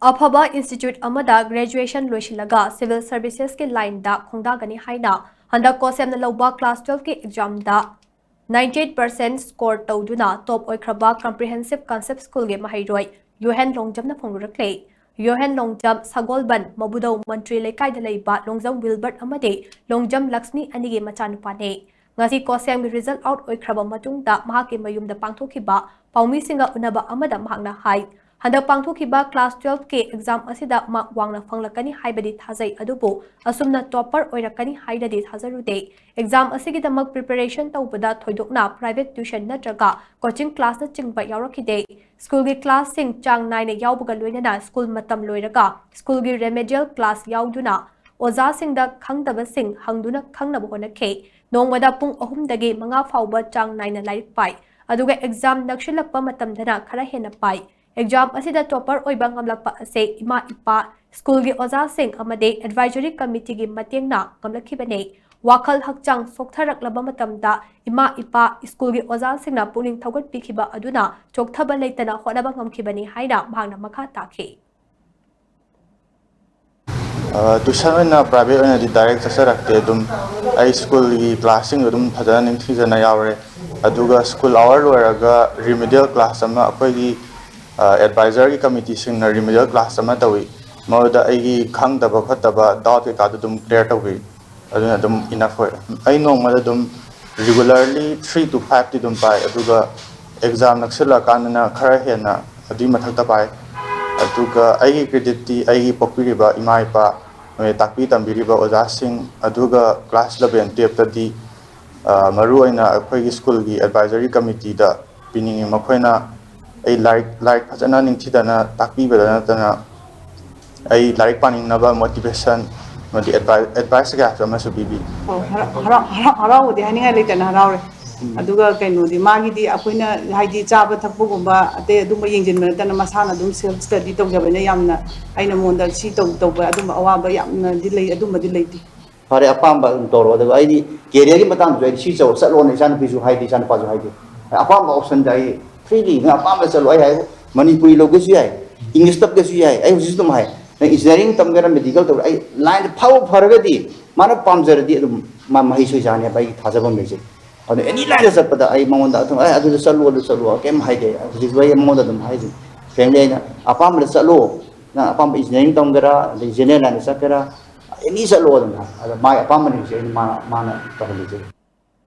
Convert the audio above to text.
Aphaba Institute Amada graduation Loishillaga civil services ke line da Khongdagani HAINA HANDAK COHSEM na LOUBA class 12 ke exam da 98% score TOUDUNA top OIKHRABA comprehensive concept school ge MAHEIROI Yohen Longjam na PHONGDORAKLI Yohen Longjam Sagolban Mabudau Mantri Lekai da Leiba Longjam Wilbert Amade Longjam Lakshmi anige machanupa ne ngasi COHSEM ge result out OIKHRABA matungda mahake mayum da pangthokiba paumi singa unaba amada mahakna hai HANDAK pangthokiba class 12 ke exam asida mark wangna phanglakani haibadi thajai adubu asumna topper oirakani haidadi thajarude exam asigidamak preparation tawbada thoidokna private tuition natraga coaching class na chingba yawrakide school gi class sing chang nine yawbuga loinana school matam loiraga school gi remedial class yawduna oza singda khangdaba sing hangduna khangnaba honakhe nongmada pung 3 dagi 5 fauba chang nine lairik pai aduga exam nakshilakpa matamdana khara hena pai exam asida topper oiba ngamlakpa ase ima ipa school gi oza sing amade advisory committee gi matengna ngamlakhibane wakhal hakchang sokthaраklaba matamda ima ipa school gi oza singna puning thogot pikhiba aduna chokthaba leitana honaba ngamkhibani haina bhangna makha takhe tuition na private na di direct sasarakte dum ai school gi classing dum phadana ningthijana yawre aduga school hour loraga remedial class ama akoi gi advisory committee sing na remedial class ama tawi moda ai khangdaba khataba doubt ka dum clear tawi aduna dum enough hoy ai nongmada dum regularly 3 to 5 ti dum pai aduga exam naksila kanana khara hena adi mathakta pai aduga ai credit ti ai popiriba imai pa takpi tambiriba oja sing aduga class 11 12 ta di maru aina akhoi school gi advisory committee da piningi makhoina ai like phajana ningthidana takpi bedana tana ai like paning naba motivation modi advice ga sama su bibi hara odi hani ngai leitana haraure aduga kaino di magi di akoina haidi chaba thakpu gumba ate aduma yengjin tana masana dum self study tawjabane yamna aina monda si tawba aduma awaba yamna di lei aduma di leiti fare apamba toro daga ai di career gi matang jo si chaw salo ne san bisu haidi san pa jo haidi apamba option dai freely na apamba salo ai Manipuri logo si ai English tab ga si ai system hai na engineering tam gara medical to ai line phau phargadi mana pamjar di ma mahisoi jane bai thajabam leje ane any line sapada ai mamonda athum ai adu salo kem haide adu bai mamonda dum haide family na apamba salo na apamba engineering tam gara general na sakara any salo dum ada mai apamba ni je mana tahli je